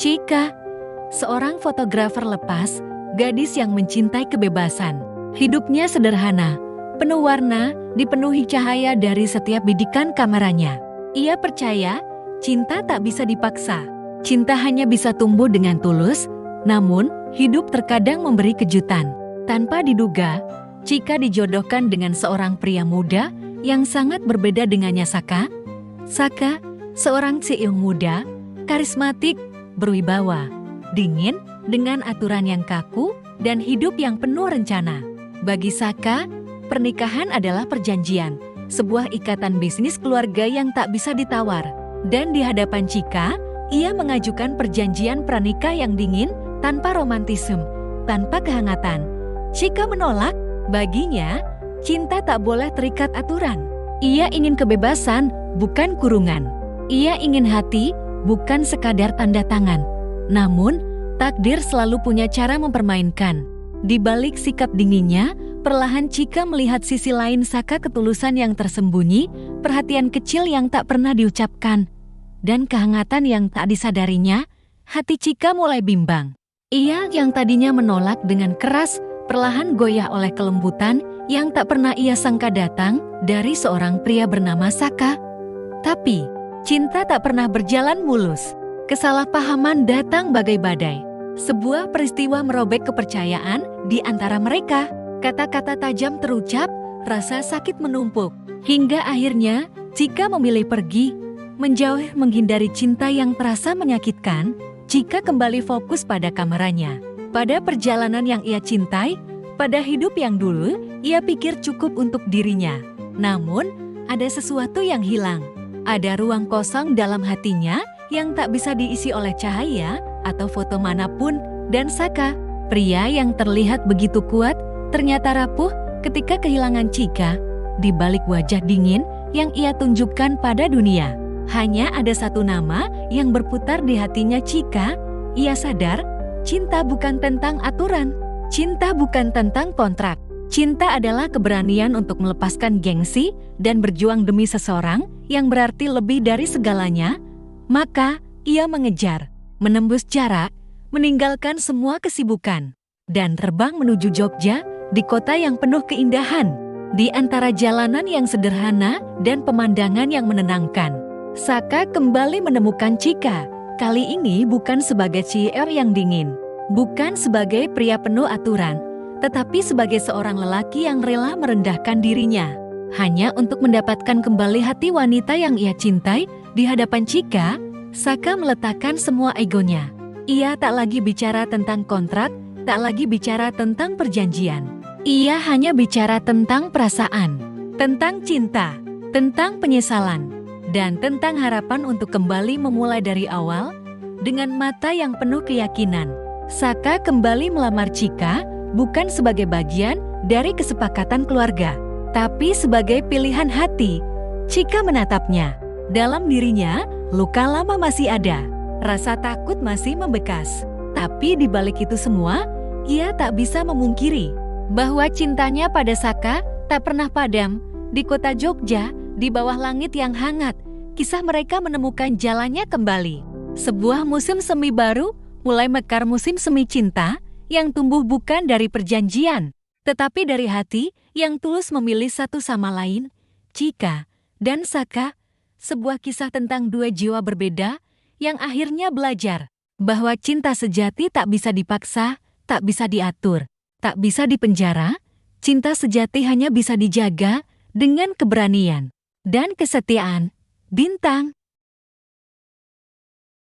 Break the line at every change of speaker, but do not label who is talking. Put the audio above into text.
Chika, seorang fotografer lepas, gadis yang mencintai kebebasan. Hidupnya sederhana, penuh warna, dipenuhi cahaya dari setiap bidikan kameranya. Ia percaya, cinta tak bisa dipaksa. Cinta hanya bisa tumbuh dengan tulus, namun hidup terkadang memberi kejutan. Tanpa diduga, Chika dijodohkan dengan seorang pria muda yang sangat berbeda dengannya Saka. Saka, seorang CEO muda, karismatik, berwibawa, dingin, dengan aturan yang kaku, dan hidup yang penuh rencana. Bagi Saka, pernikahan adalah perjanjian, sebuah ikatan bisnis keluarga yang tak bisa ditawar. Dan di hadapan Chika, ia mengajukan perjanjian pranikah yang dingin, tanpa romantisme, tanpa kehangatan. Chika menolak, baginya, cinta tak boleh terikat aturan. Ia ingin kebebasan, bukan kurungan. Ia ingin hati, bukan sekadar tanda tangan. Namun, takdir selalu punya cara mempermainkan. Di balik sikap dinginnya, perlahan Chika melihat sisi lain Saka, ketulusan yang tersembunyi, perhatian kecil yang tak pernah diucapkan, dan kehangatan yang tak disadarinya. Hati Chika mulai bimbang. Ia yang tadinya menolak dengan keras, perlahan goyah oleh kelembutan yang tak pernah ia sangka datang dari seorang pria bernama Saka. Tapi, cinta tak pernah berjalan mulus. Kesalahpahaman datang bagai badai. Sebuah peristiwa merobek kepercayaan di antara mereka. Kata-kata tajam terucap, rasa sakit menumpuk. Hingga akhirnya, Chika memilih pergi, menjauh menghindari cinta yang terasa menyakitkan. Chika kembali fokus pada kameranya, pada perjalanan yang ia cintai, pada hidup yang dulu ia pikir cukup untuk dirinya. Namun, ada sesuatu yang hilang. Ada ruang kosong dalam hatinya yang tak bisa diisi oleh cahaya atau foto manapun, dan Saka, pria yang terlihat begitu kuat, ternyata rapuh ketika kehilangan Chika. Di balik wajah dingin yang ia tunjukkan pada dunia, hanya ada satu nama yang berputar di hatinya Chika. Ia sadar, cinta bukan tentang aturan, cinta bukan tentang kontrak. Cinta adalah keberanian untuk melepaskan gengsi dan berjuang demi seseorang yang berarti lebih dari segalanya. Maka, ia mengejar, menembus jarak, meninggalkan semua kesibukan, dan terbang menuju Jogja, di kota yang penuh keindahan. Di antara jalanan yang sederhana dan pemandangan yang menenangkan, Saka kembali menemukan Chika. Kali ini bukan sebagai CR yang dingin, bukan sebagai pria penuh aturan, tetapi sebagai seorang lelaki yang rela merendahkan dirinya, hanya untuk mendapatkan kembali hati wanita yang ia cintai. Di hadapan Chika, Saka meletakkan semua egonya. Ia tak lagi bicara tentang kontrak, tak lagi bicara tentang perjanjian. Ia hanya bicara tentang perasaan, tentang cinta, tentang penyesalan, dan tentang harapan untuk kembali memulai dari awal, dengan mata yang penuh keyakinan. Saka kembali melamar Chika, bukan sebagai bagian dari kesepakatan keluarga, tapi sebagai pilihan hati. Chika menatapnya. Dalam dirinya, luka lama masih ada, rasa takut masih membekas. Tapi di balik itu semua, ia tak bisa memungkiri bahwa cintanya pada Saka tak pernah padam. Di kota Jogja, di bawah langit yang hangat, kisah mereka menemukan jalannya kembali. Sebuah musim semi baru mulai mekar, musim semi cinta yang tumbuh bukan dari perjanjian, tetapi dari hati yang tulus memilih satu sama lain. Chika dan Saka, sebuah kisah tentang dua jiwa berbeda yang akhirnya belajar bahwa cinta sejati tak bisa dipaksa, tak bisa diatur, tak bisa dipenjara. Cinta sejati hanya bisa dijaga dengan keberanian dan kesetiaan. Bintang.